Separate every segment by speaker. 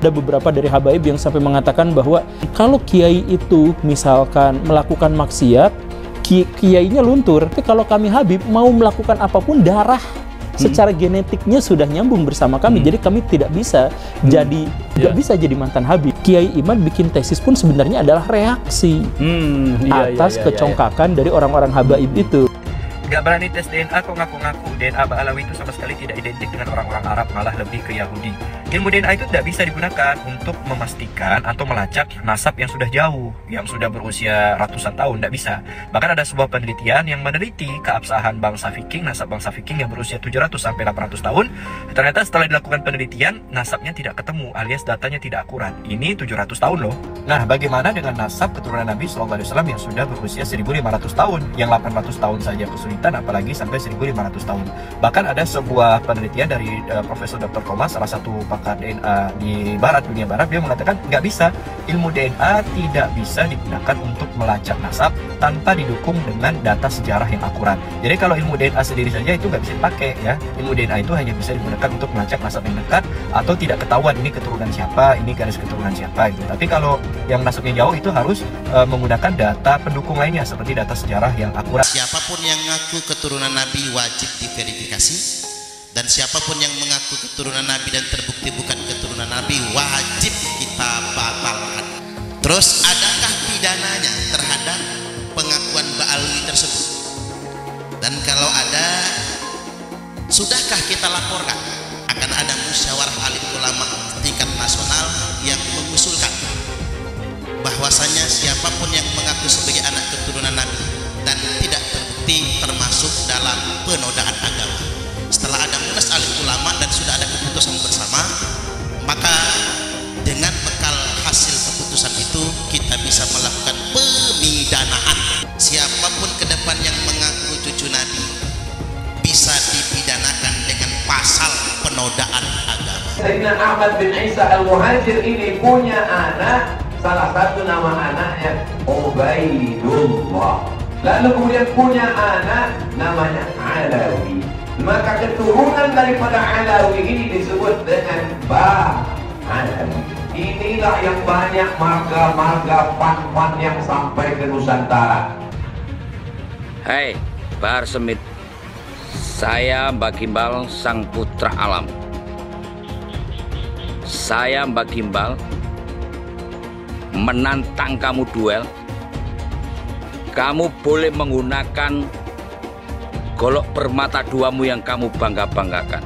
Speaker 1: Ada beberapa dari habaib yang sampai mengatakan bahwa kalau kiai itu misalkan melakukan maksiat, kiainya luntur. Tapi kalau kami Habib mau melakukan apapun, darah secara genetiknya sudah nyambung bersama kami. Jadi kami tidak bisa nggak bisa jadi mantan Habib. Kiai Iman bikin tesis pun sebenarnya adalah reaksi atas kecongkakan dari orang-orang habaib itu.
Speaker 2: Gak berani tes DNA kok ngaku-ngaku DNA Ba'alawi itu sama sekali tidak identik dengan orang-orang Arab, malah lebih ke Yahudi. Ilmu DNA itu tidak bisa digunakan untuk memastikan atau melacak nasab yang sudah jauh, yang sudah berusia ratusan tahun, tidak bisa. Bahkan ada sebuah penelitian yang meneliti keabsahan bangsa Viking, nasab bangsa Viking yang berusia 700 sampai 800 tahun. Ternyata setelah dilakukan penelitian, nasabnya tidak ketemu alias datanya tidak akurat. Ini 700 tahun loh. Nah, bagaimana dengan nasab keturunan Nabi SAW yang sudah berusia 1500 tahun, yang 800 tahun saja kesulitan, apalagi sampai 1500 tahun. Bahkan ada sebuah penelitian dari Profesor Dr. Thomas, salah satu pakar DNA di dunia barat, dia mengatakan nggak bisa, ilmu DNA tidak bisa digunakan untuk melacak nasab tanpa didukung dengan data sejarah yang akurat. Jadi kalau ilmu DNA sendiri saja itu nggak bisa dipakai ya. Ilmu DNA itu hanya bisa digunakan untuk melacak nasab yang dekat atau tidak ketahuan ini keturunan siapa, ini garis keturunan siapa gitu. Tapi kalau yang nasabnya jauh itu harus menggunakan data pendukung lainnya seperti data sejarah yang akurat.
Speaker 3: Siapapun yang mengaku keturunan Nabi wajib diverifikasi, dan siapapun yang mengaku keturunan Nabi dan terbukti bukan keturunan Nabi wajib kita batalkan. Terus adakah pidananya terhadap pengakuan Ba'alawi tersebut? Dan kalau ada, sudahkah kita laporkan? Akan ada musyawarah alim ulama tingkat nasional yang mengusulkan bahwasanya siapapun yang mengaku sebagai anak keturunan Nabi dan tidak terbukti termasuk dalam penodaan agama. Setelah ada munas alim ulama dan sudah ada keputusan bersama, maka dengan bekal hasil keputusan itu kita bisa melakukan pemidanaan. Siapapun ke depan yang mengaku cucu Nabi bisa dipidanakan dengan pasal penodaan agama.
Speaker 4: Sayyidina Ahmad bin Isa al-Muhajir ini punya anak, salah satu nama anaknya Ubaidullah. Lalu kemudian punya anak namanya Alawi. Maka keturunan daripada Alawi ini disebut dengan Ba'alawi. Inilah yang banyak marga-marga pan-pan yang sampai ke Nusantara.
Speaker 5: Hai, Bahar Semit. Saya Mbak Gimbal, sang putra alam. Saya Mbak Gimbal menantang kamu duel. Kamu boleh menggunakan golok permata duamu yang kamu bangga-banggakan.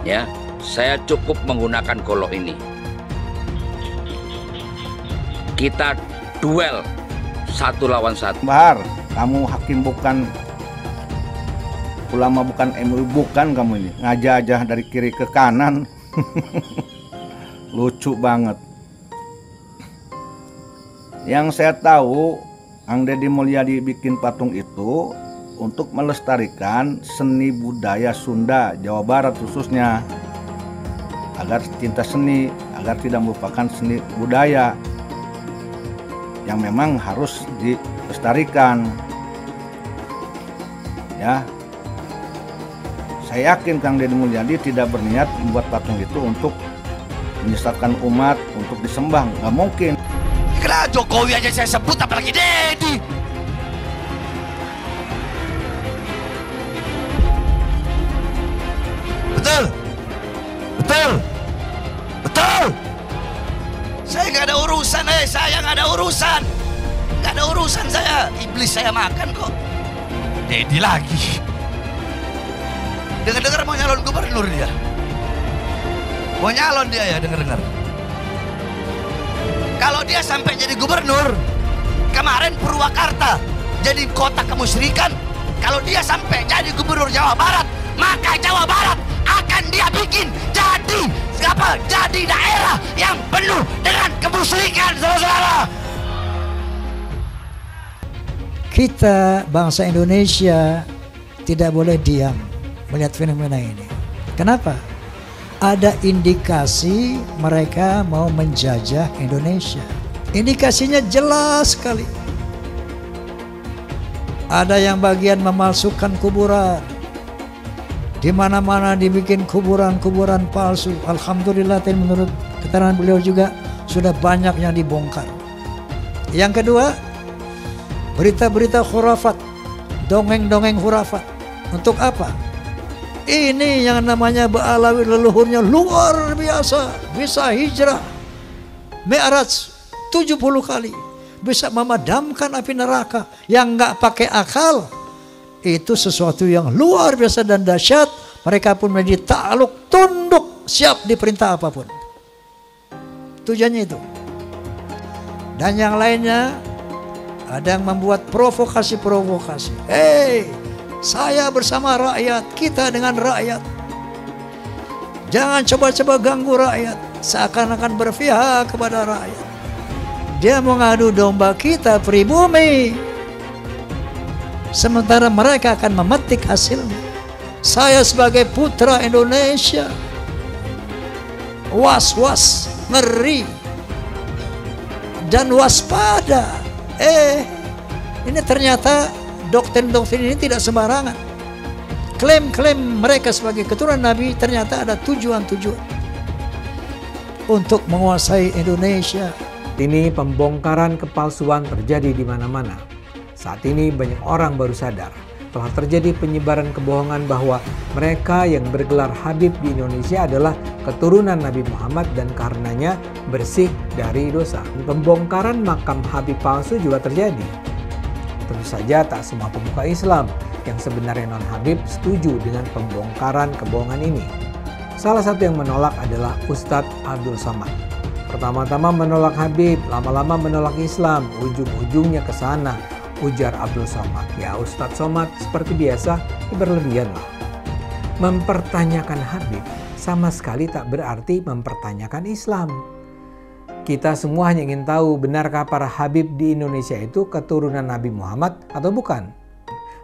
Speaker 5: Ya, saya cukup menggunakan golok ini. Kita duel 1 lawan 1.
Speaker 6: Bahar, kamu hakim bukan, ulama bukan, MUI bukan, kamu ini ngajak-ajak dari kiri ke kanan. Lucu banget. Yang saya tahu, Ang Deddy Mulyadi bikin patung itu untuk melestarikan seni budaya Sunda, Jawa Barat khususnya, agar cinta seni, agar tidak melupakan seni budaya yang memang harus dilestarikan. Ya, saya yakin Kang Deddy Mulyadi tidak berniat membuat patung itu untuk menyesatkan umat, untuk disembah, nggak mungkin.
Speaker 3: Karena Jokowi aja saya sebut, apalagi Deddy. Betul, betul, betul. Saya nggak ada urusan, saya nggak ada urusan, nggak ada urusan saya. Iblis saya makan kok. Deddy lagi. Dengar-dengar mau nyalon gubernur dia. Mau nyalon dia ya, dengar-dengar. Kalau dia sampai jadi gubernur, kemarin Purwakarta jadi kota kemusyrikan. Kalau dia sampai jadi gubernur Jawa Barat, maka Jawa Barat akan dia bikin jadi apa? Jadi daerah yang penuh dengan kemusyrikan, saudara-saudara.
Speaker 7: Kita bangsa Indonesia tidak boleh diam melihat fenomena ini. Kenapa? Ada indikasi mereka mau menjajah Indonesia. Indikasinya jelas sekali. Ada yang bagian memalsukan kuburan. Di mana-mana dibikin kuburan-kuburan palsu. Alhamdulillah, menurut keterangan beliau juga sudah banyak yang dibongkar. Yang kedua, berita-berita khurafat, dongeng-dongeng khurafat. Untuk apa? Ini yang namanya Ba'alawi leluhurnya luar biasa, bisa hijrah Mi'raj 70 kali, bisa memadamkan api neraka yang nggak pakai akal. Itu sesuatu yang luar biasa dan dahsyat. Mereka pun menjadi takluk, tunduk, siap diperintah apapun. Tujuannya itu. Dan yang lainnya, ada yang membuat provokasi-provokasi. Saya bersama rakyat, kita dengan rakyat. Jangan coba-coba ganggu rakyat, seakan-akan berpihak kepada rakyat. Dia mengadu domba kita pribumi, sementara mereka akan memetik hasilnya. Saya sebagai putra Indonesia, was-was, ngeri, dan waspada. Ini ternyata doktrin-doktrin ini tidak sembarangan. Klaim-klaim mereka sebagai keturunan Nabi ternyata ada tujuan-tujuan untuk menguasai Indonesia.
Speaker 8: Ini pembongkaran kepalsuan terjadi di mana-mana. Saat ini banyak orang baru sadar telah terjadi penyebaran kebohongan bahwa mereka yang bergelar Habib di Indonesia adalah keturunan Nabi Muhammad dan karenanya bersih dari dosa. Pembongkaran makam Habib palsu juga terjadi. Tentu saja tak semua pemuka Islam yang sebenarnya non-Habib setuju dengan pembongkaran kebohongan ini. Salah satu yang menolak adalah Ustadz Abdul Somad. Pertama-tama menolak Habib, lama-lama menolak Islam, ujung-ujungnya ke sana, ujar Abdul Somad. Ya Ustadz Somad seperti biasa, berlebihan lah. Mempertanyakan Habib sama sekali tak berarti mempertanyakan Islam. Kita semua hanya ingin tahu, benarkah para Habib di Indonesia itu keturunan Nabi Muhammad atau bukan?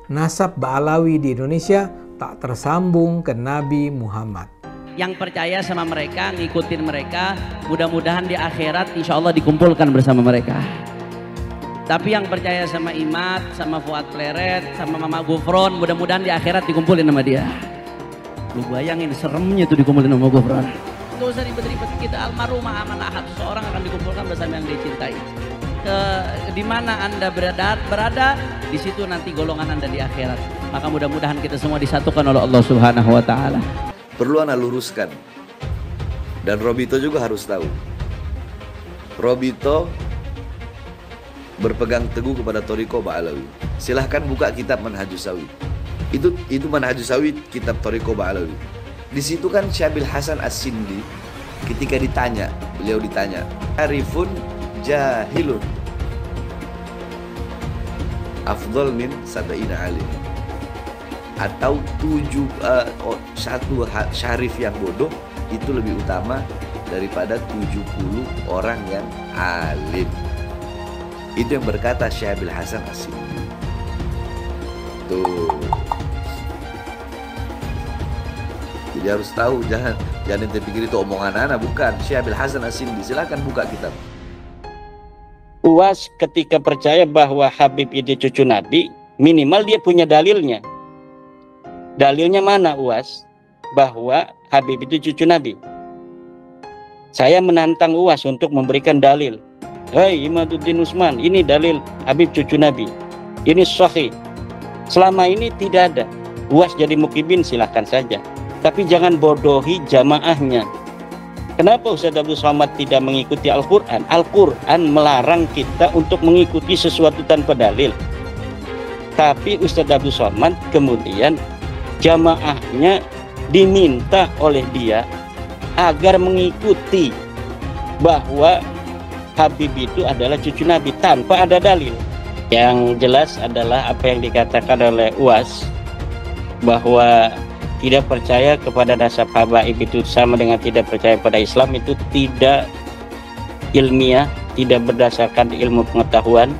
Speaker 8: Nasab Ba'alawi di Indonesia tak tersambung ke Nabi Muhammad.
Speaker 9: Yang percaya sama mereka, ngikutin mereka, mudah-mudahan di akhirat insya Allah dikumpulkan bersama mereka. Tapi yang percaya sama Imat, sama Fuad Pleret, sama Mama Gufron, mudah-mudahan di akhirat dikumpulin sama dia. Lu bayangin seremnya tuh dikumpulin sama Gufron. Gak usah ribet-ribet, kita almarhumah aman ahad, seseorang akan dikumpulkan bersama yang dicintai. Di mana Anda berada, di situ nanti golongan Anda di akhirat. Maka mudah-mudahan kita semua disatukan oleh Allah Subhanahu wa taala.
Speaker 10: Perlu Anda luruskan. Dan Robito juga harus tahu. Robito berpegang teguh kepada Thariqah Ba'alawi. Silahkan buka kitab Manhajus Sawi. Itu Manhajus Sawi, kitab Thariqah Ba'alawi. Di situ kan Syabil Hasan As-Sindi ketika beliau ditanya, Arifun jahilun afdal min sab'ina alim, atau satu syarif yang bodoh itu lebih utama daripada 70 orang yang alim. Itu yang berkata Syabil Hasan As-Sindi. Tuh. Jadi harus tahu, jangan terpikir itu omongan anak, bukan. Syabil Hasan As-Sindi, silakan buka kitab.
Speaker 11: UAS ketika percaya bahwa Habib itu cucu Nabi, minimal dia punya dalilnya. Dalilnya mana UAS? Bahwa Habib itu cucu Nabi. Saya menantang UAS untuk memberikan dalil. Hei Imaduddin Usman, ini dalil Habib cucu Nabi. Ini sahih. Selama ini tidak ada. UAS jadi mukibin silahkan saja. Tapi jangan bodohi jamaahnya. Kenapa Ustaz Abdul Somad tidak mengikuti Al-Quran? Al-Quran melarang kita untuk mengikuti sesuatu tanpa dalil. Tapi Ustaz Abdul Somad kemudian jamaahnya diminta oleh dia agar mengikuti bahwa Habib itu adalah cucu Nabi tanpa ada dalil. Yang jelas adalah apa yang dikatakan oleh UAS, bahwa tidak percaya kepada nasab habaib itu sama dengan tidak percaya pada Islam, itu tidak ilmiah, tidak berdasarkan ilmu pengetahuan,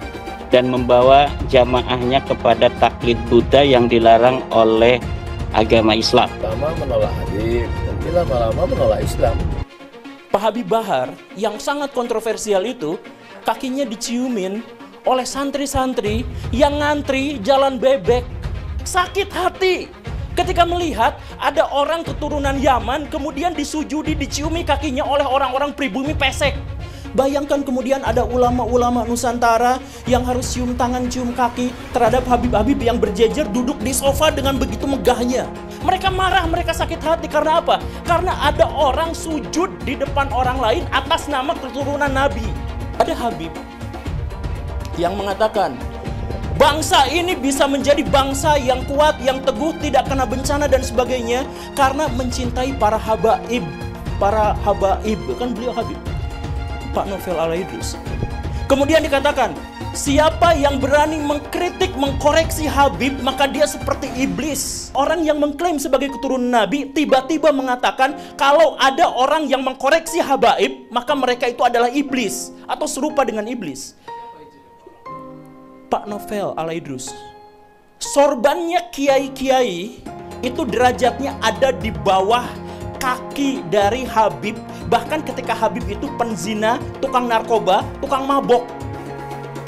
Speaker 11: dan membawa jamaahnya kepada taklid Buddha yang dilarang oleh agama Islam.
Speaker 12: Lama menolak Habib, nanti lama-lama menolak Islam.
Speaker 1: Pak Habib Bahar yang sangat kontroversial itu kakinya diciumin oleh santri-santri yang ngantri jalan bebek. Sakit hati. Ketika melihat ada orang keturunan Yaman kemudian disujudi, diciumi kakinya oleh orang-orang pribumi pesek. Bayangkan kemudian ada ulama-ulama Nusantara yang harus cium tangan, cium kaki terhadap Habib-Habib yang berjejer duduk di sofa dengan begitu megahnya. Mereka marah, mereka sakit hati. Karena apa? Karena ada orang sujud di depan orang lain atas nama keturunan Nabi. Ada Habib yang mengatakan, bangsa ini bisa menjadi bangsa yang kuat, yang teguh, tidak kena bencana dan sebagainya karena mencintai para habaib. Para habaib, kan beliau Habib, Pak Novel Al-Idrus. Kemudian dikatakan, siapa yang berani mengkritik, mengkoreksi Habib, maka dia seperti iblis. Orang yang mengklaim sebagai keturunan Nabi tiba-tiba mengatakan kalau ada orang yang mengkoreksi habaib, maka mereka itu adalah iblis atau serupa dengan iblis. Pak Novel Al-Idrus, sorbannya kiai-kiai itu derajatnya ada di bawah kaki dari Habib. Bahkan ketika Habib itu penzina, tukang narkoba, tukang mabok,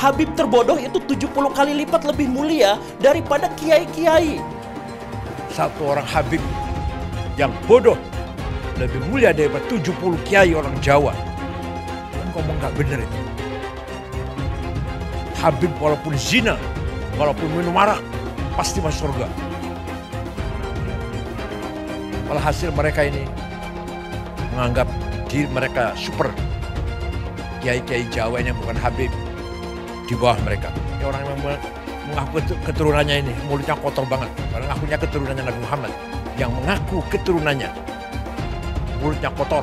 Speaker 1: Habib terbodoh itu 70 kali lipat lebih mulia daripada kiai-kiai.
Speaker 13: Satu orang Habib yang bodoh lebih mulia daripada 70 kiai orang Jawa. Kan ngomong nggak bener itu. Habib walaupun zina, walaupun minum arak, pasti masuk surga. Walhasil mereka ini menganggap diri mereka super. Kiai-kiai Jawa yang bukan Habib di bawah mereka. Ini orang yang mengaku keturunannya ini mulutnya kotor banget. Karena ngakunya keturunannya Nabi Muhammad. Yang mengaku keturunannya mulutnya kotor,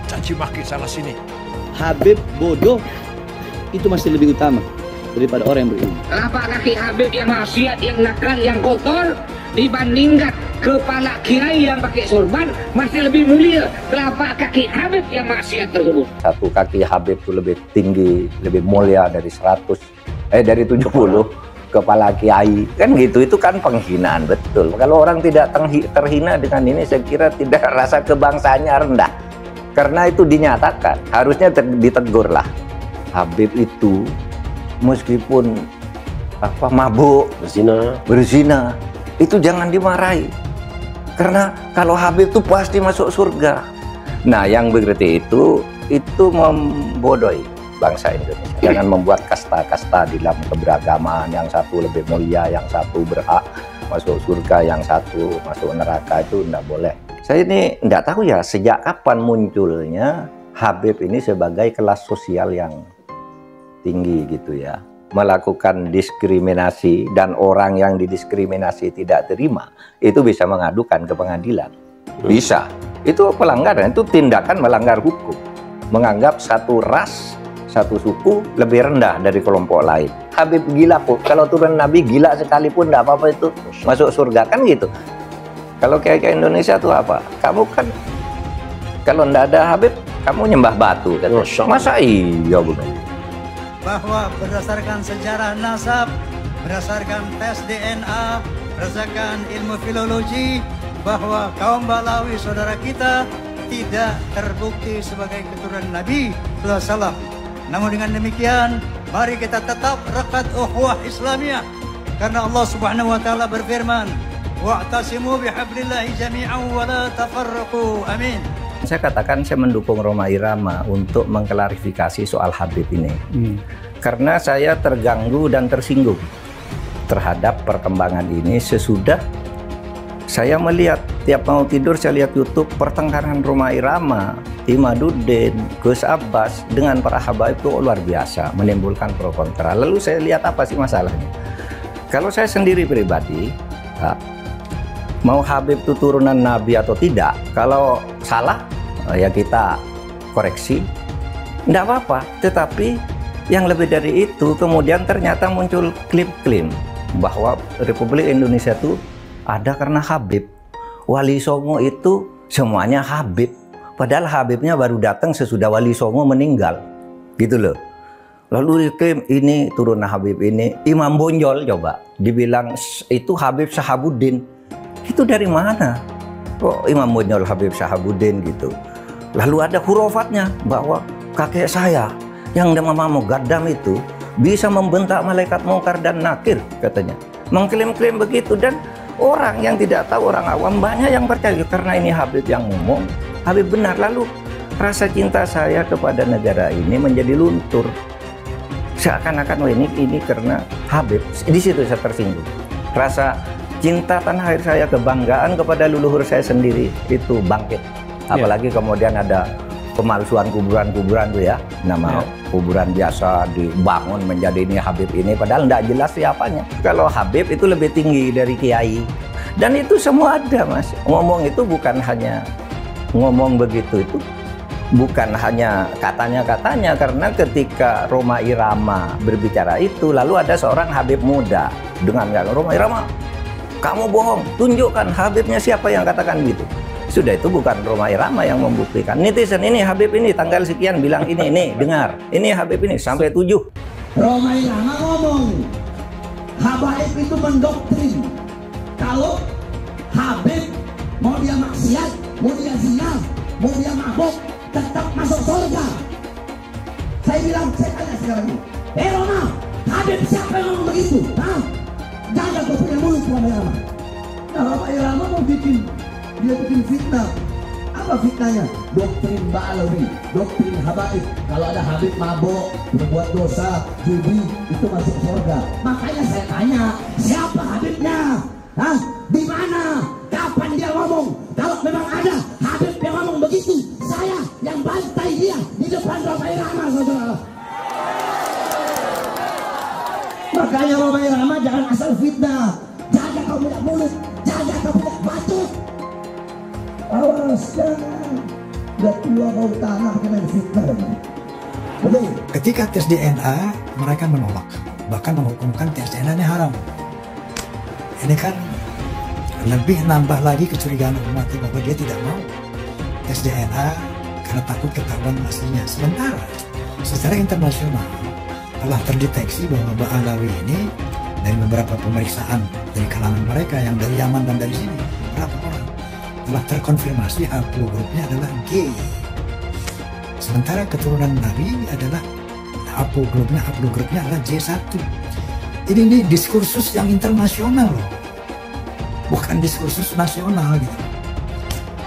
Speaker 13: caci maki sana sini.
Speaker 14: Habib bodoh itu masih lebih utama daripada orang yang berilmu.
Speaker 15: Telapak kaki Habib yang maksiat, yang nakal, yang kotor dibandingkan kepala kiai yang pakai sorban masih lebih mulia telapak kaki Habib yang maksiat tersebut.
Speaker 16: Satu kaki Habib itu lebih tinggi, lebih mulia dari 70 kepala kiai. Kan gitu, itu kan penghinaan betul. Kalau orang tidak terhina dengan ini, saya kira tidak, rasa kebangsaannya rendah. Karena itu dinyatakan, harusnya ditegur lah. Habib itu meskipun mabuk, berzina, itu jangan dimarahi. Karena kalau Habib itu pasti masuk surga. Nah, yang begitu itu membodohi bangsa Indonesia. Jangan membuat kasta-kasta di dalam keberagaman. Yang satu lebih mulia, yang satu berhak masuk surga, yang satu masuk neraka, itu tidak boleh. Saya ini tidak tahu ya sejak kapan munculnya Habib ini sebagai kelas sosial yang tinggi gitu ya. Melakukan diskriminasi, dan orang yang didiskriminasi tidak terima itu bisa mengadukan ke pengadilan. Bisa. Itu pelanggaran, itu tindakan melanggar hukum. Menganggap satu ras, satu suku lebih rendah dari kelompok lain. Habib gila kok. Kalau turun Nabi gila sekalipun tidak apa-apa itu masuk surga, kan gitu. Kalau kayak Indonesia tuh apa? Kamu kan kalau tidak ada Habib, kamu nyembah batu kan? Masa iya begitu?
Speaker 7: Bahwa berdasarkan sejarah nasab, berdasarkan tes DNA, berdasarkan ilmu filologi, bahwa kaum Balawi saudara kita tidak terbukti sebagai keturunan Nabi SAW. Namun dengan demikian, mari kita tetap rekat ukhuwah Islamiyah, karena Allah Subhanahu wa taala berfirman, wa'tasimu bihablillahi jami'an wa la tafarraqu. Amin.
Speaker 16: Saya katakan saya mendukung Rhoma Irama untuk mengklarifikasi soal Habib ini. Karena saya terganggu dan tersinggung terhadap perkembangan ini sesudah saya melihat tiap mau tidur saya lihat YouTube pertengkaran Rhoma Irama, Imaduddin, Gus Abbas dengan para habaib itu luar biasa, menimbulkan pro kontra. Lalu saya lihat apa sih masalahnya? Kalau saya sendiri pribadi, mau Habib itu turunan Nabi atau tidak, kalau salah ya kita koreksi, tidak apa-apa. Tetapi yang lebih dari itu, kemudian ternyata muncul klaim-klaim bahwa Republik Indonesia itu ada karena Habib. Wali Songo itu semuanya Habib. Padahal Habibnya baru datang sesudah Wali Songo meninggal. Gitu loh. Lalu diklaim ini turunan Habib ini. Imam Bonjol coba dibilang itu Habib Sahabuddin. Itu dari mana? Kok Imam Bonjol Habib Sahabuddin gitu. Lalu ada hurufatnya bahwa kakek saya yang nama Mugaddam itu bisa membentak malaikat mungkar dan nakir katanya. Mengklaim-klaim begitu, dan orang yang tidak tahu, orang awam banyak yang percaya karena ini Habib yang ngomong, Habib benar. Lalu rasa cinta saya kepada negara ini menjadi luntur. Seakan-akan oh ini karena Habib. Di situ saya tersinggung. Rasa cinta tanah air saya, kebanggaan kepada leluhur saya sendiri itu bangkit. Apalagi kemudian ada pemalsuan kuburan-kuburan tuh ya, nama kuburan biasa dibangun menjadi ini Habib ini, padahal tidak jelas siapanya. Kalau Habib itu lebih tinggi dari kiai, dan itu semua ada, Mas. Ngomong itu bukan hanya ngomong begitu, itu bukan hanya katanya-katanya, karena ketika Rhoma Irama berbicara itu, lalu ada seorang Habib muda dengan Rhoma Irama, kamu bohong, tunjukkan Habibnya siapa yang katakan gitu. Sudah, itu bukan Rhoma Irama yang membuktikan. Netizen ini Habib ini tanggal sekian bilang ini dengar. Ini Habib ini sampai 7.
Speaker 17: Rhoma Irama ngomong, Habaib itu mendoktrin. Kalau Habib mau dia maksiat, mau dia zina, mau dia mabuk, tetap masuk surga. Saya bilang, saya tanya sekarang ini, Rhoma, Habib siapa yang ngomong begitu? Hah? Jangan kau punya mulut, Rhoma Irama. Nah, Rhoma Irama mau bikin fitnah. Apa fitnahnya? Doktrin Ba'alawi, doktrin Habaib. Kalau ada Habib mabuk, berbuat dosa, judi, itu masuk surga. Makanya saya tanya, siapa Habibnya? Hah? Di mana? Kapan dia ngomong? Kalau memang ada Habib yang ngomong begitu, saya yang bantai dia di depan Rhoma Irama, saudara. Makanya Rhoma Irama jangan asal fitnah. Jaga kau punya mulut, jaga kau punya batu. Awas, jangan. Udah tua kau tanah pakai main fitnah. Betul.
Speaker 7: Ketika tes DNA, mereka menolak, bahkan menghukumkan tes DNA ini haram. Ini kan lebih nambah lagi kecurigaan umat bahwa dia tidak mau tes DNA karena takut ketahuan aslinya. Sementara secara internasional telah terdeteksi bahwa Ba'alawi ini dari beberapa pemeriksaan dari kalangan mereka yang dari Yaman dan dari sini, berapa orang telah terkonfirmasi haplogrupnya adalah G. Sementara keturunan Nabi adalah haplogrupnya adalah J1. Ini diskursus yang internasional loh, bukan diskursus nasional gitu.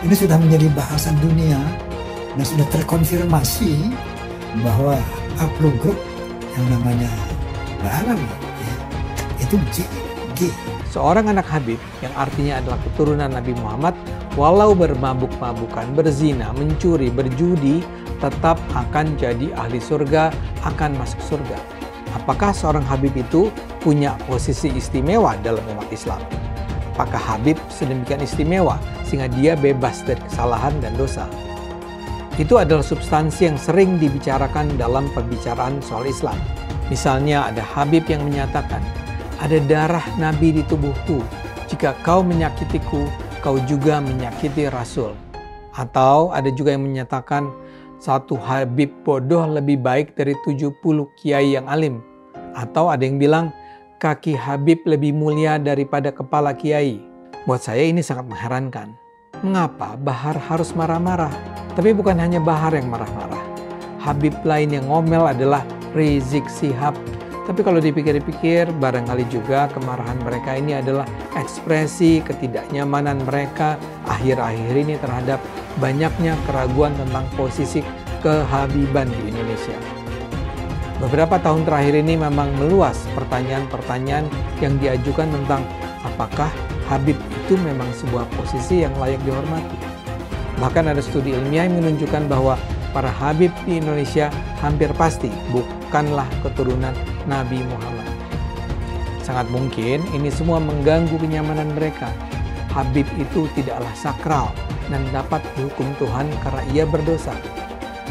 Speaker 7: Ini sudah menjadi bahasan dunia dan sudah terkonfirmasi bahwa haplogrup yang namanya Ba'alawi ya, itu G.
Speaker 8: Seorang anak Habib yang artinya adalah keturunan Nabi Muhammad, walau bermabuk-mabukan, berzina, mencuri, berjudi, tetap akan jadi ahli surga, akan masuk surga. Apakah seorang Habib itu punya posisi istimewa dalam umat Islam? Apakah Habib sedemikian istimewa sehingga dia bebas dari kesalahan dan dosa? Itu adalah substansi yang sering dibicarakan dalam pembicaraan soal Islam. Misalnya ada Habib yang menyatakan, ada darah Nabi di tubuhku. Jika kau menyakitiku, kau juga menyakiti Rasul. Atau ada juga yang menyatakan, satu Habib bodoh lebih baik dari 70 kiai yang alim. Atau ada yang bilang, kaki Habib lebih mulia daripada kepala kiai. Buat saya ini sangat mengherankan. Mengapa Bahar harus marah-marah? Tapi bukan hanya Bahar yang marah-marah. Habib lain yang ngomel adalah Rizik Syihab. Tapi kalau dipikir-pikir, barangkali juga kemarahan mereka ini adalah ekspresi ketidaknyamanan mereka akhir-akhir ini terhadap banyaknya keraguan tentang posisi kehabiban di Indonesia. Beberapa tahun terakhir ini memang meluas pertanyaan-pertanyaan yang diajukan tentang apakah Habib itu memang sebuah posisi yang layak dihormati. Bahkan ada studi ilmiah yang menunjukkan bahwa para Habib di Indonesia hampir pasti bukanlah keturunan Nabi Muhammad. Sangat mungkin ini semua mengganggu kenyamanan mereka. Habib itu tidaklah sakral dan dapat dihukum Tuhan karena ia berdosa.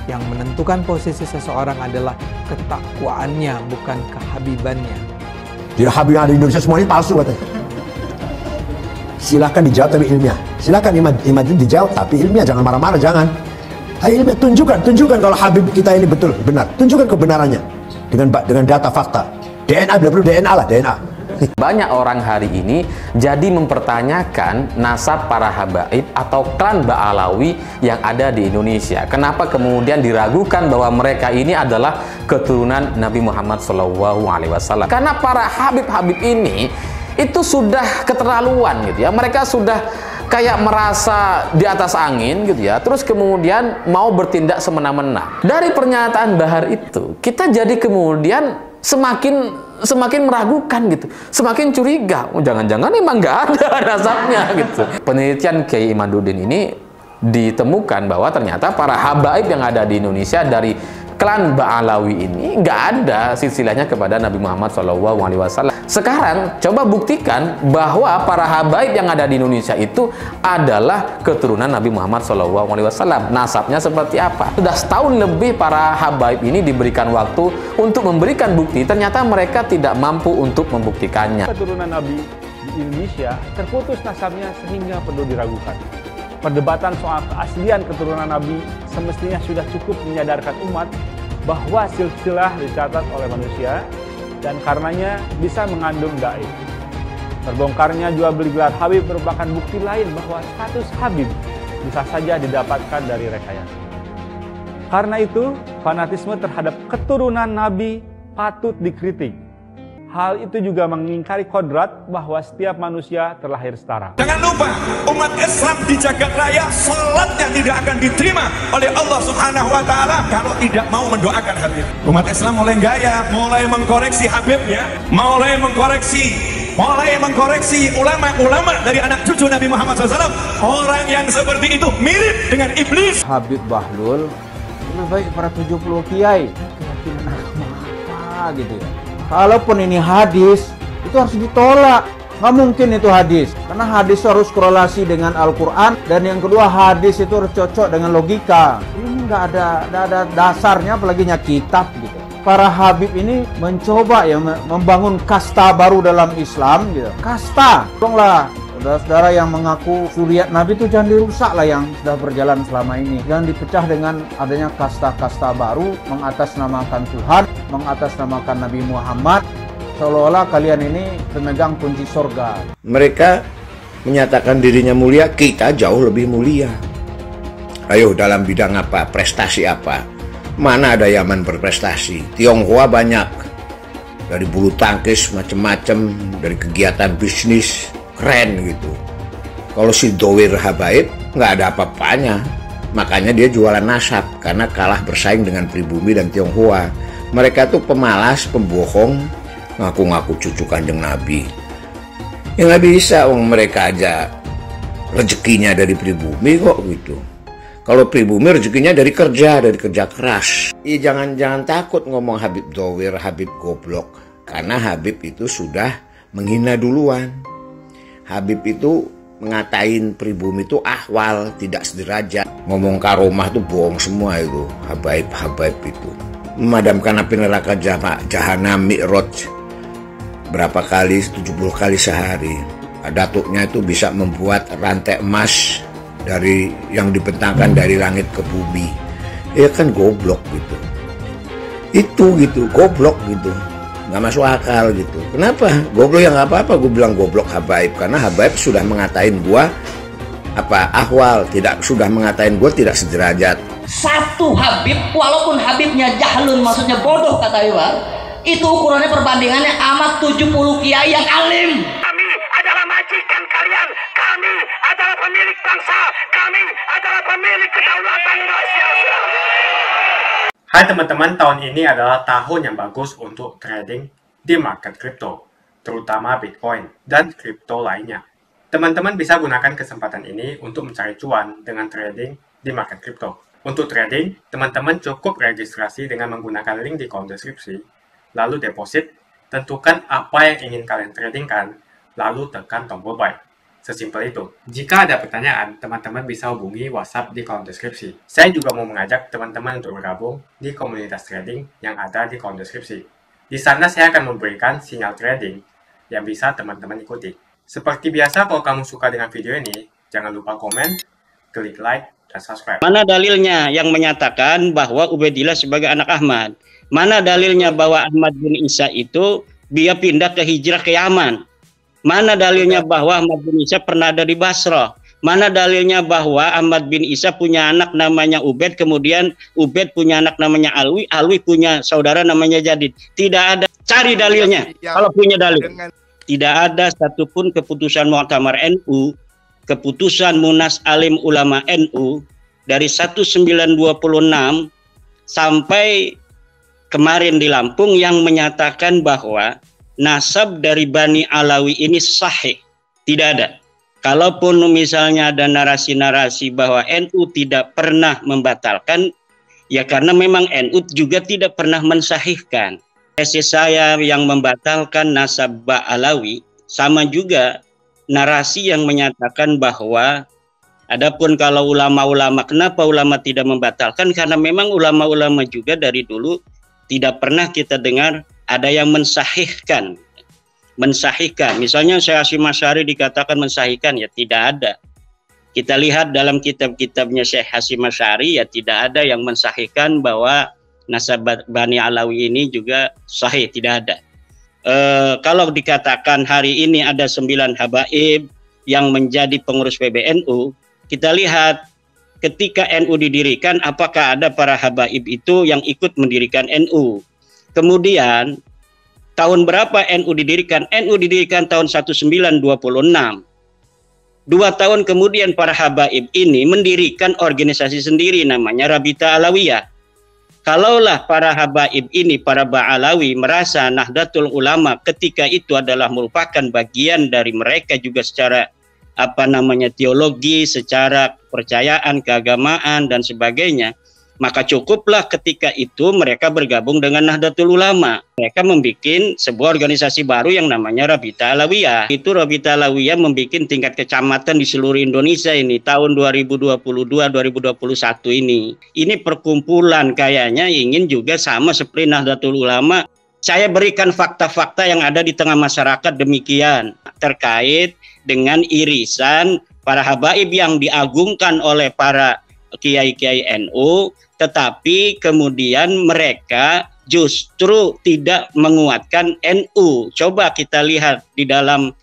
Speaker 8: Yang menentukan posisi seseorang adalah ketakwaannya, bukan kehabibannya.
Speaker 18: Tidak Habib yang ada di Indonesia semuanya palsu katanya. Silahkan dijawab tapi ilmiah. Silahkan imam itu dijawab tapi ilmiah, jangan marah-marah, jangan. Ayo ilmiah, tunjukkan kalau Habib kita ini betul, benar. Tunjukkan kebenarannya dengan data fakta. DNA, bila perlu DNA lah, DNA.
Speaker 19: Banyak orang hari ini jadi mempertanyakan nasab para habaib atau klan Ba'alawi yang ada di Indonesia. Kenapa kemudian diragukan bahwa mereka ini adalah keturunan Nabi Muhammad SAW? Karena para habib-habib ini itu sudah keterlaluan gitu ya. Mereka sudah kayak merasa di atas angin gitu ya, terus kemudian mau bertindak semena-mena. Dari pernyataan Bahar itu, kita jadi kemudian semakin meragukan gitu, semakin curiga. Oh, jangan-jangan emang nggak ada nasabnya gitu. Penelitian Kiai Imaduddin ini ditemukan bahwa ternyata para habaib yang ada di Indonesia dari klan Ba'alawi ini nggak ada silsilahnya kepada Nabi Muhammad SAW. Sekarang coba buktikan bahwa para habaib yang ada di Indonesia itu adalah keturunan Nabi Muhammad SAW. Nasabnya seperti apa? Sudah setahun lebih para habaib ini diberikan waktu untuk memberikan bukti, ternyata mereka tidak mampu untuk membuktikannya.
Speaker 20: Keturunan Nabi di Indonesia terputus nasabnya sehingga perlu diragukan. Perdebatan soal keaslian keturunan Nabi semestinya sudah cukup menyadarkan umat bahwa silsilah dicatat oleh manusia dan karenanya bisa mengandung gaib. Terbongkarnya jual beli gelar Habib merupakan bukti lain bahwa status Habib bisa saja didapatkan dari rekayasa. Karena itu, fanatisme terhadap keturunan Nabi patut dikritik. Hal itu juga mengingkari kodrat bahwa setiap manusia terlahir setara.
Speaker 21: Jangan lupa, umat Islam di jagat raya salatnya tidak akan diterima oleh Allah Subhanahu wa Ta'ala kalau tidak mau mendoakan Habib. Umat Islam mulai gaya, mulai mengkoreksi Habibnya, mulai mengkoreksi ulama-ulama dari anak cucu Nabi Muhammad SAW. Orang yang seperti itu mirip dengan iblis.
Speaker 22: Habib Bahlul lebih baik para 70 kiai. Keyakinan agama apa gitu ya? Kalaupun ini hadis, itu harus ditolak. Nggak mungkin itu hadis. Karena hadis harus korelasi dengan Al-Quran. Dan yang kedua, hadis itu harus cocok dengan logika. Ini nggak ada dasarnya, apalagi kitab gitu. Para Habib ini mencoba ya membangun kasta baru dalam Islam gitu. Kasta. Tolonglah saudara-saudara yang mengaku zuriat Nabi itu jangan dirusak lah yang sudah berjalan selama ini. Jangan dipecah dengan adanya kasta-kasta baru, mengatasnamakan Tuhan, mengatasnamakan Nabi Muhammad, seolah-olah kalian ini pemegang kunci surga.
Speaker 6: Mereka menyatakan dirinya mulia, kita jauh lebih mulia. Ayo, dalam bidang apa? Prestasi apa? Mana ada Yaman berprestasi? Tionghoa banyak. Dari bulu tangkis macam-macam, dari kegiatan bisnis, keren gitu. Kalau si Dowir Habaib nggak ada apa-apanya. Makanya dia jualan nasab, karena kalah bersaing dengan pribumi dan Tionghoa. Mereka tuh pemalas, pembohong, ngaku-ngaku cucu Kanjeng Nabi. Ya nggak bisa, mereka aja rezekinya dari pribumi kok gitu. Kalau pribumi rezekinya dari kerja keras. Jangan takut ngomong Habib Dowir, Habib goblok. Karena Habib itu sudah menghina duluan. Habib itu ngatain pribumi itu ahwal, tidak sederajat. Ngomong karomah itu bohong semua itu. Habaib itu. Memadamkan api neraka jahanam mi'raj. Berapa kali? 70 kali sehari. Datuknya itu bisa membuat rantai emas dari yang dibentangkan dari langit ke bumi. Ya kan goblok gitu. Itu gitu, goblok gitu. Nggak masuk akal gitu. Kenapa? Goblok yang nggak apa-apa, gue bilang goblok Habaib. Karena Habaib sudah mengatain gua ahwal, sudah mengatain gua tidak sederajat.
Speaker 23: Satu Habib, walaupun Habibnya jahlun, maksudnya bodoh kata Iwan, itu ukurannya perbandingannya amat 70 kiai yang alim.
Speaker 21: Kami adalah majikan kalian, kami adalah pemilik bangsa, kami adalah pemilik kedaulatan Indonesia.
Speaker 24: Hai teman-teman, tahun ini adalah tahun yang bagus untuk trading di market kripto, terutama Bitcoin dan kripto lainnya. Teman-teman bisa gunakan kesempatan ini untuk mencari cuan dengan trading di market kripto. Untuk trading, teman-teman cukup registrasi dengan menggunakan link di kolom deskripsi, lalu deposit, tentukan apa yang ingin kalian tradingkan, lalu tekan tombol buy. Sesimpel itu. Jika ada pertanyaan, teman-teman bisa hubungi WhatsApp di kolom deskripsi. Saya juga mau mengajak teman-teman untuk bergabung di komunitas trading yang ada di kolom deskripsi. Di sana saya akan memberikan sinyal trading yang bisa teman-teman ikuti. Seperti biasa, kalau kamu suka dengan video ini, jangan lupa komen, klik like, dan subscribe.
Speaker 11: Mana dalilnya yang menyatakan bahwa Ubaidillah sebagai anak Ahmad? Mana dalilnya bahwa Ahmad bin Isa itu dia pindah ke hijrah ke Yaman? Mana dalilnya bahwa Ahmad bin Isa pernah ada di Basrah? Mana dalilnya bahwa Ahmad bin Isa punya anak namanya Ubaid, kemudian Ubaid punya anak namanya Alwi, Alwi punya saudara namanya Jadid? Tidak ada. Cari dalilnya kalau punya dalil. tidak ada satupun keputusan Muktamar NU, keputusan Munas Alim Ulama NU dari 1926 sampai kemarin di Lampung yang menyatakan bahwa nasab dari Bani Alawi ini sahih. Tidak ada. Kalaupun misalnya ada narasi-narasi bahwa NU tidak pernah membatalkan, ya karena memang NU juga tidak pernah mensahihkan. Tesis saya yang membatalkan nasab Ba'alawi sama juga narasi yang menyatakan bahwa adapun kalau ulama-ulama, kenapa ulama tidak membatalkan? Karena memang ulama-ulama juga dari dulu tidak pernah kita dengar ada yang mensahihkan. Mensahihkan, misalnya Syekh Hasyim Asy'ari dikatakan mensahihkan, ya tidak ada. Kita lihat dalam kitab-kitabnya Syekh Hasyim Asy'ari, ya tidak ada yang mensahihkan bahwa nasab Bani Alawi ini juga sahih, tidak ada. Kalau dikatakan hari ini ada 9 habaib yang menjadi pengurus PBNU, kita lihat ketika NU didirikan, apakah ada para habaib itu yang ikut mendirikan NU. Kemudian tahun berapa NU didirikan? NU didirikan tahun 1926. 2 tahun kemudian para habaib ini mendirikan organisasi sendiri namanya Rabita Alawiyah. Kalaulah para habaib ini, para Ba'alawi merasa Nahdlatul Ulama ketika itu adalah merupakan bagian dari mereka juga secara teologi, secara kepercayaan, keagamaan dan sebagainya, maka cukuplah ketika itu mereka bergabung dengan Nahdlatul Ulama. Mereka membuat sebuah organisasi baru yang namanya Rabita Alawiyah. Itu Rabita Alawiyah membuat tingkat kecamatan di seluruh Indonesia ini tahun 2022-2021 ini. Ini perkumpulan kayaknya ingin juga sama seperti Nahdlatul Ulama. Saya berikan fakta-fakta yang ada di tengah masyarakat demikian terkait dengan irisan para habaib yang diagungkan oleh para kiai-kiai NU, tetapi kemudian mereka justru tidak menguatkan NU. Coba kita lihat di dalam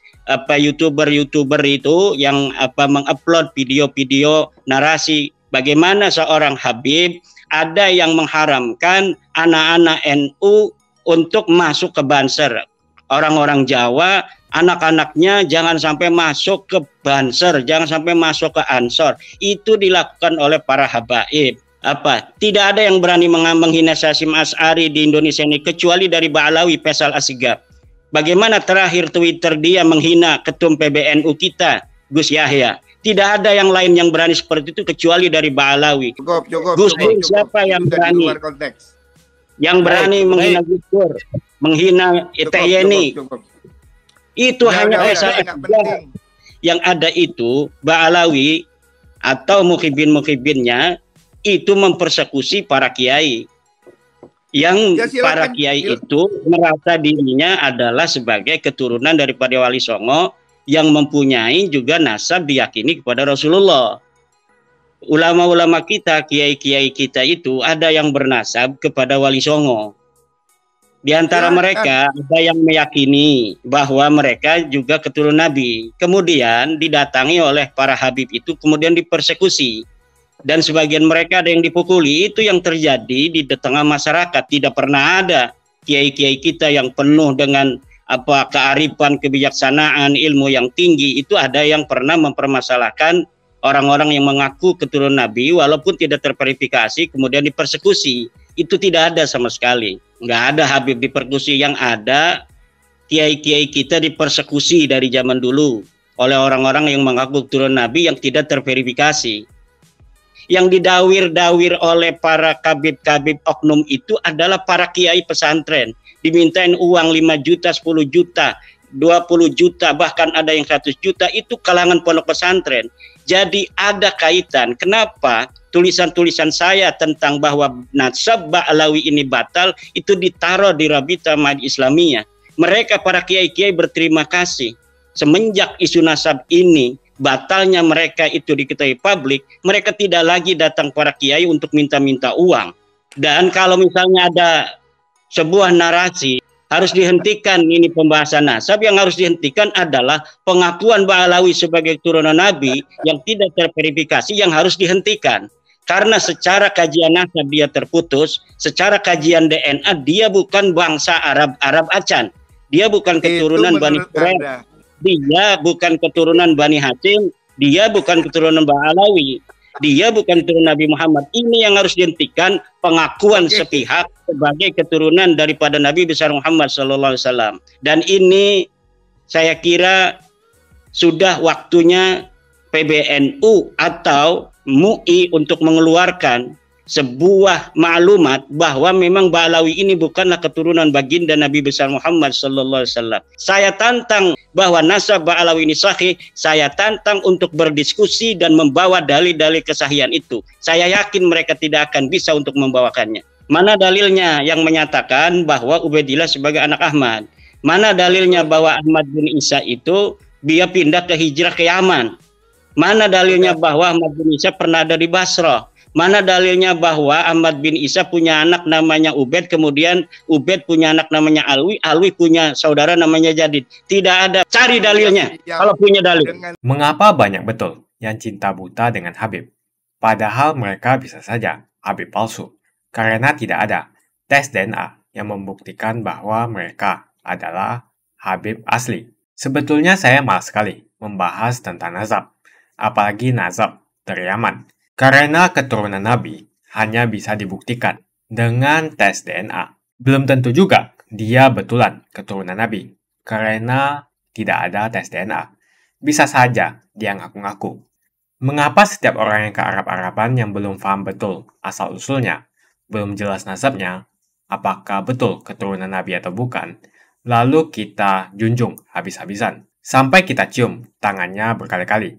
Speaker 11: YouTuber itu yang mengupload video-video narasi bagaimana seorang habib ada yang mengharamkan anak-anak NU untuk masuk ke Banser. Orang-orang Jawa, anak-anaknya jangan sampai masuk ke Banser, jangan sampai masuk ke Ansor. Itu dilakukan oleh para habaib. Tidak ada yang berani menghina Syekh Hasyim Asy'ari di Indonesia ini kecuali dari Ba'alawi Faisal Asgaf. Bagaimana terakhir Twitter dia menghina ketum PBNU kita, Gus Yahya. Tidak ada yang lain yang berani seperti itu kecuali dari Ba'alawi. Gus Dur siapa yang berani? Yang berani menghina Gus Dur, menghina Yeni. Itu hanya Faisal Asgaf. Yang ada itu Ba'alawi atau mukhibin-mukhibinnya itu mempersekusi para kiai. Yang para kiai itu merasa dirinya adalah sebagai keturunan daripada Wali Songo yang mempunyai juga nasab diyakini kepada Rasulullah. Ulama-ulama kita, kiai-kiai kita itu ada yang bernasab kepada Wali Songo. Di antara mereka ada yang meyakini bahwa mereka juga keturunan Nabi. Kemudian didatangi oleh para habib itu, kemudian dipersekusi. Dan sebagian mereka ada yang dipukuli. Itu yang terjadi di tengah masyarakat. Tidak pernah ada kiai-kiai kita yang penuh dengan kearifan, kebijaksanaan, ilmu yang tinggi. Itu ada yang pernah mempermasalahkan orang-orang yang mengaku keturunan Nabi walaupun tidak terverifikasi kemudian dipersekusi. Itu tidak ada sama sekali. Nggak ada habib dipersekusi. Yang ada kiai-kiai kita dipersekusi dari zaman dulu oleh orang-orang yang mengaku keturunan Nabi yang tidak terverifikasi. Yang didawir-dawir oleh para kabib-kabib oknum itu adalah para kiai pesantren. Dimintain uang 5 juta, 10 juta, 20 juta, bahkan ada yang 100 juta, itu kalangan pondok pesantren. Jadi ada kaitan. Kenapa tulisan-tulisan saya tentang bahwa nasab Ba'alawi ini batal, itu ditaruh di Rabita Mahdi Islamiyah. Mereka para kiai-kiai berterima kasih. Semenjak isu nasab ini, batalnya mereka itu diketahui publik, mereka tidak lagi datang para kiai untuk minta-minta uang. Dan kalau misalnya ada sebuah narasi, harus dihentikan ini pembahasan nasab, yang harus dihentikan adalah pengakuan Ba'alawi sebagai keturunan Nabi yang tidak terverifikasi, yang harus dihentikan. Karena secara kajian nasab dia terputus, secara kajian DNA dia bukan bangsa Arab Acan. dia bukan keturunan Bani Quraisy, dia bukan keturunan Bani Hashim, dia bukan keturunan Ba'alawi, dia bukan keturunan Nabi Muhammad. Ini yang harus dihentikan, pengakuan sepihak sebagai keturunan daripada Nabi besar Muhammad SAW. Dan ini saya kira sudah waktunya PBNU atau MUI untuk mengeluarkan sebuah maklumat bahwa memang Ba'alawi ini bukanlah keturunan baginda Nabi besar Muhammad SAW. Saya tantang bahwa nasab Ba'alawi ini sahih. Saya tantang untuk berdiskusi dan membawa dalil-dalil kesahihan itu. Saya yakin mereka tidak akan bisa untuk membawakannya. Mana dalilnya yang menyatakan bahwa Ubaidillah sebagai anak Ahmad? Mana dalilnya bahwa Ahmad bin Isa itu dia pindah ke hijrah ke Yaman? Mana dalilnya bahwa Ahmad bin Isa pernah ada di Basrah? Mana dalilnya bahwa Ahmad bin Isa punya anak namanya Ubaid, kemudian Ubaid punya anak namanya Alwi, Alwi punya saudara namanya Jadid? Tidak ada. Cari dalilnya kalau punya dalil.
Speaker 24: Mengapa banyak betul yang cinta buta dengan Habib? Padahal mereka bisa saja Habib palsu. Karena tidak ada tes DNA yang membuktikan bahwa mereka adalah Habib asli. Sebetulnya saya malas sekali membahas tentang nazab, apalagi nazab dari Yaman. Karena keturunan Nabi hanya bisa dibuktikan dengan tes DNA. Belum tentu juga dia betulan keturunan Nabi, karena tidak ada tes DNA. Bisa saja dia ngaku-ngaku. Mengapa setiap orang yang ke Arab-Araban yang belum paham betul asal-usulnya, belum jelas nasabnya, apakah betul keturunan Nabi atau bukan, lalu kita junjung habis-habisan, sampai kita cium tangannya berkali-kali.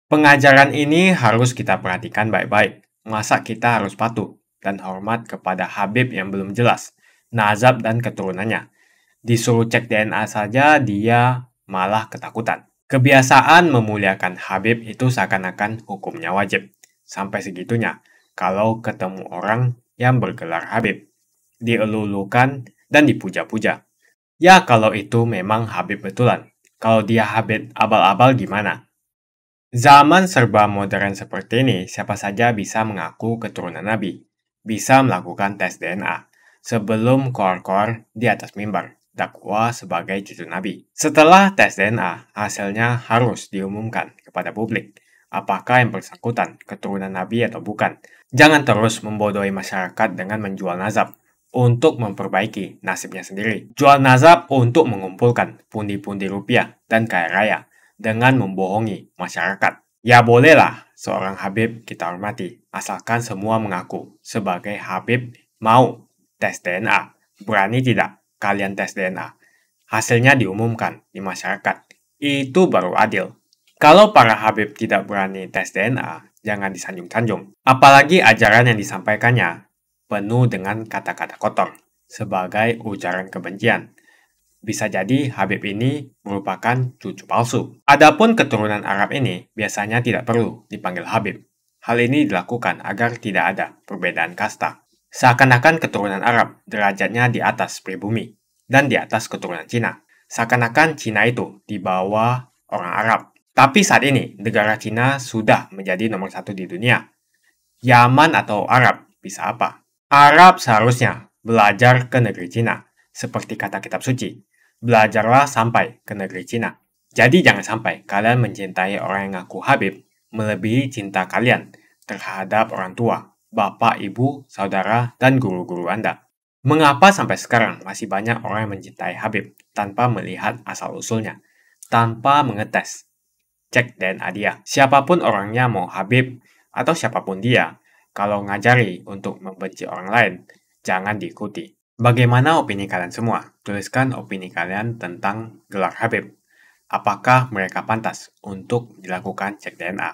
Speaker 24: Pengajaran ini harus kita perhatikan baik-baik. Masa kita harus patuh dan hormat kepada Habib yang belum jelas nazab dan keturunannya? Disuruh cek DNA saja dia malah ketakutan. Kebiasaan memuliakan Habib itu seakan-akan hukumnya wajib. Sampai segitunya kalau ketemu orang yang bergelar Habib, dielulukan dan dipuja-puja. Ya kalau itu memang Habib betulan. Kalau dia Habib abal-abal gimana? Zaman serba modern seperti ini, siapa saja bisa mengaku keturunan Nabi, bisa melakukan tes DNA sebelum koar-koar di atas mimbar dakwah sebagai cucu Nabi. Setelah tes DNA, hasilnya harus diumumkan kepada publik, apakah yang bersangkutan keturunan Nabi atau bukan. Jangan terus membodohi masyarakat dengan menjual nazab untuk memperbaiki nasibnya sendiri. Jual nazab untuk mengumpulkan pundi-pundi rupiah dan kaya raya dengan membohongi masyarakat. Ya bolehlah seorang Habib kita hormati, asalkan semua mengaku sebagai Habib mau tes DNA. Berani tidak kalian tes DNA? Hasilnya diumumkan di masyarakat. Itu baru adil. Kalau para Habib tidak berani tes DNA, jangan disanjung-sanjung. Apalagi ajaran yang disampaikannya penuh dengan kata-kata kotor sebagai ujaran kebencian. Bisa jadi Habib ini merupakan cucu palsu. Adapun keturunan Arab ini biasanya tidak perlu dipanggil Habib. Hal ini dilakukan agar tidak ada perbedaan kasta. Seakan-akan keturunan Arab derajatnya di atas pribumi dan di atas keturunan Cina. Seakan-akan Cina itu di bawah orang Arab. Tapi saat ini negara Cina sudah menjadi nomor 1 di dunia. Yaman atau Arab bisa apa? Arab seharusnya belajar ke negeri Cina. Seperti kata kitab suci, belajarlah sampai ke negeri Cina. Jadi jangan sampai kalian mencintai orang yang ngaku Habib melebihi cinta kalian terhadap orang tua, bapak, ibu, saudara, dan guru-guru Anda. Mengapa sampai sekarang masih banyak orang yang mencintai Habib tanpa melihat asal-usulnya, tanpa mengetes, cek DNA dia? Siapapun orangnya, mau Habib atau siapapun dia, kalau ngajari untuk membenci orang lain, jangan diikuti. Bagaimana opini kalian semua? Tuliskan opini kalian tentang gelar Habib. Apakah mereka pantas untuk dilakukan cek DNA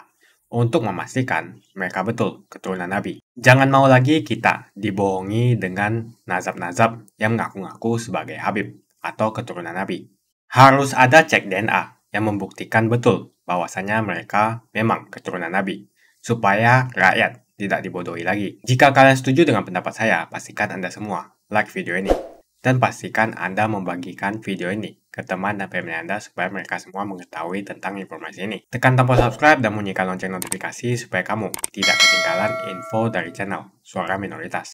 Speaker 24: untuk memastikan mereka betul keturunan Nabi? Jangan mau lagi kita dibohongi dengan nazab-nazab yang mengaku-ngaku sebagai Habib atau keturunan Nabi. Harus ada cek DNA yang membuktikan betul bahwasanya mereka memang keturunan Nabi, supaya rakyat tidak dibodohi lagi. Jika kalian setuju dengan pendapat saya, pastikan Anda semua like video ini. Dan pastikan Anda membagikan video ini ke teman dan family Anda supaya mereka semua mengetahui tentang informasi ini. Tekan tombol subscribe dan bunyikan lonceng notifikasi supaya kamu tidak ketinggalan info dari channel Suara Minoritas.